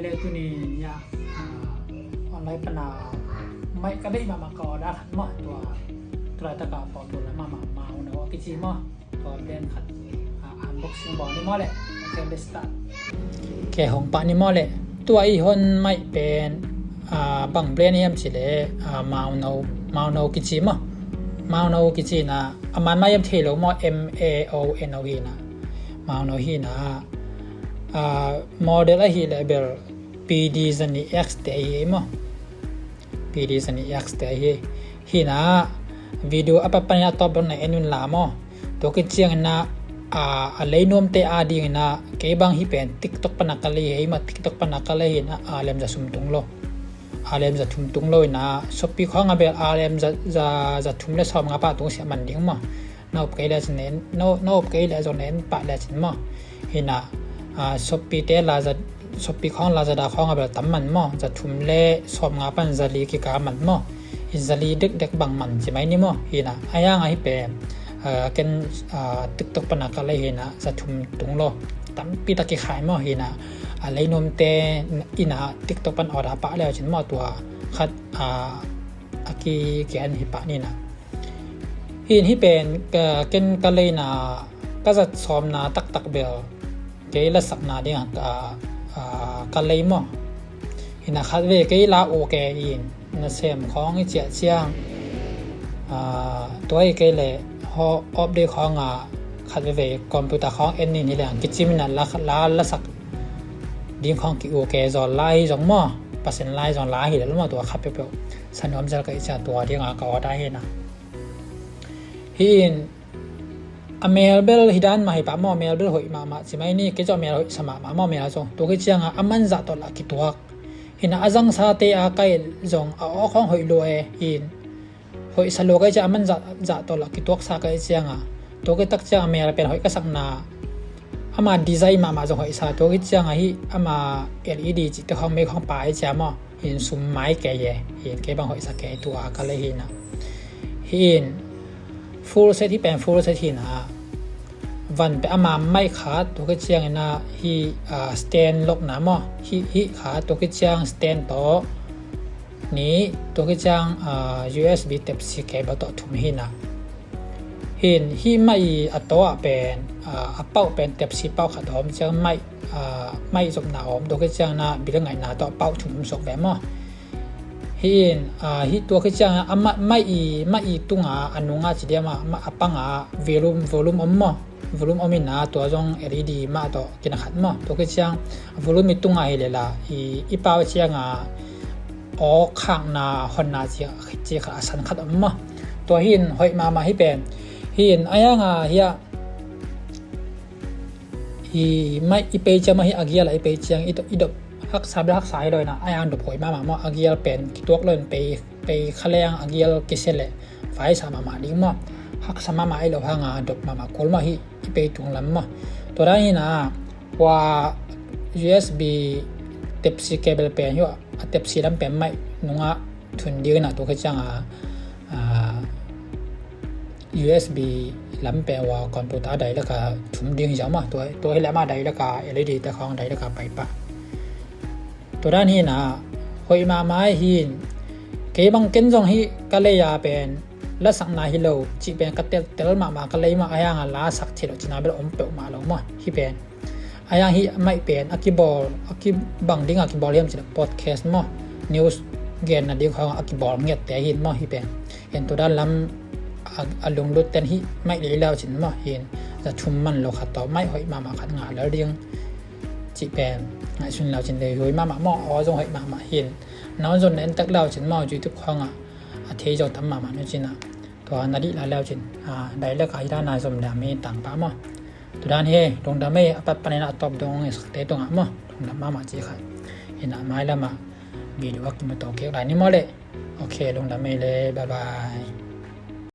le tu ni nya online pana mai ka dei mama ko da khat mo tua tra ta ka pom tu la mama ma no ki chi mo to ben khat unboxing bo ni mo le okay let's start แค่ของปะนี่มอเลยตัวอีหนไม่เป็นบังเปลี่ยนยามสิเลยมาโนกิจิมอมาโนกิจินะมันไม่ยามเทโลมอ MAONO ฮีนะมาโนฮีนะโมเดลฮีเลเบล PD ซันนี่ X เตยมอ PD ซันนี่ X เตยฮีนะวิดีโออัปปะเนี่ยตอบในเอ็นุนลามอตัวกิจิงนะalay nom te ading na kay bang hipen TikTok panakali hay ma TikTok panakali na alem za sumtunglo alem za thumtunglo na sopi kho nga bel alem za thumle som nga pa tung sia man ding ma nop kay la nen nop kay la zo nen pa la chin ma hina sopi te la za sopi khong la za da khong nga bel tam man mo za thumle som nga pan za li ki ka man mo izali dek bang man chi mai ni mo hina aya nga hipen ken TikTok panakala hina sa thumtunglo tampi ta ki khai mo hina alai nom te ina TikTok pan ora pa le chin mo tua khat aki kian hi pa ni na hin hi pen ken ka le na ka za som na tak bel ke la sak na ding ka le mo hina khat ve ke la o ke in na sem khong i chia chiangตัวke le of de khong khat ve computer khong en ni le ki chimin la sak ding khong ki o ke zo lai jong mo pasen lai jong la hi le mo to khat pe sanom jal ka cha to ding ka da he na hin amel bel hidan ma hi pa mo mel bel hoi ma chimai ni ke jo mel hoi sama ma mel so to ke chiang aman za to la ki tuak hina azang sa te a kai jong a khong hoi lo e hin hoi salo kai cha man za to la ki tok sa kai chianga to ke tak cha me pen hoi ka sak na ama design ma jong hoi sa to ke chianga hi ama LED chi te khong me khong pa ai cha mo hin sum mai ke ye hin ke bang hoi sa ke tu a ka le hin na hin full set hi pen full set hi na van pe ama mai kha to ke chiang na hi stand lock na mo hi kha to ke chiang stand toนี้ตัวก็จังUSB Type C cable ต่อถุมหินะเห็นที่ไม่อัตโตเป็นเป้าเป็น Type C เป้าขัดหอมจังไม่สมหนาหอมตัวก็จังนะบิดไงนะต่อเป้าถุมสกแบบมั้งเห็นที่ตัวก็จังไม่ตุงอันนู้งจีเดียมาปังvolume อมมั้ง volume อมินะตัวจง LED มาต่อกินขัดมั้งตัวก็จัง volume มีตุงอะไรเลยล่ะอีเป้าเชียงออข้างนาฮอนนาจีขาสันขัดอมมาตัวหินหอยมาให้เป็นหินอายังเฮียไม่อีเปจะมาให้อาเกียละอีเปจียงอีดฮักสายเลยนะอายังดบหอยมาอาเกียเป็นกิตัวเลยไปขะแรงอาเกียกิเซเลไฟสมาดิ้งมาฮักสมาไอเราหางดบมาคุลมาอีเปตุงลำมาตัวนั้นนะว่า USB Type C cable เป็นอยู่Type C ลำเป็นไม่นุ่งทุนดีนะตัวก็จังUSB ลำเป็นว่าคอมพิวเตอร์ใดแล้วก็ทุนดีจังมาตัวให้แล้วมาใดแล้วก็ LED ตะของใดแล้วก็ไปปะตัวด้านนี้นะหอยมาไม้หินเก็บังเกินจงฮีก็เลยเป็นละสักนาฮิโลจีเป็นกระเตลมาก็เลยมาอายังลาสักเทโลจีน่าเป็นอมเปมาลงมาฮีเป็นอายังฮีไม่เป็นอากิบอลบังดิ้งอากิบอลเรียมจากพอดแคสต์มั้งนิวส์เกนนะดิ้งเขาอากิบอลเงียบแต่หินมั้งฮีเป็นเห็นตัวด้านล้ำลงรถเต้นฮีไม่ได้แล้วจินมั้งเห็นจะชุ่มมันเราขัดต่อไม่หอยมาขัดงานแล้วเรียงจีเป็นไงชุนเราจินเลยหอยมาม้ออ๋อจงหอยมาเห็นน้องจนเน้นตักเราจินมั้งอยู่ทุกข้างเทจงทำมาโนจินตัวนาดิแล้วจินได้แล้วก็ให้ด้านนายสมดามีต่างป้ามั้งตัวด้านเฮตรงดาไม่ปัดปนนะตบตรงสเตตรงมั้งตรงดามาจีค่ะเห็นไม้แล้วมาวิดีโอกินมาต่อเกี่ยวกับนี้มั้งเลยโอเคลงดาไม่เลยบ๊ายบาย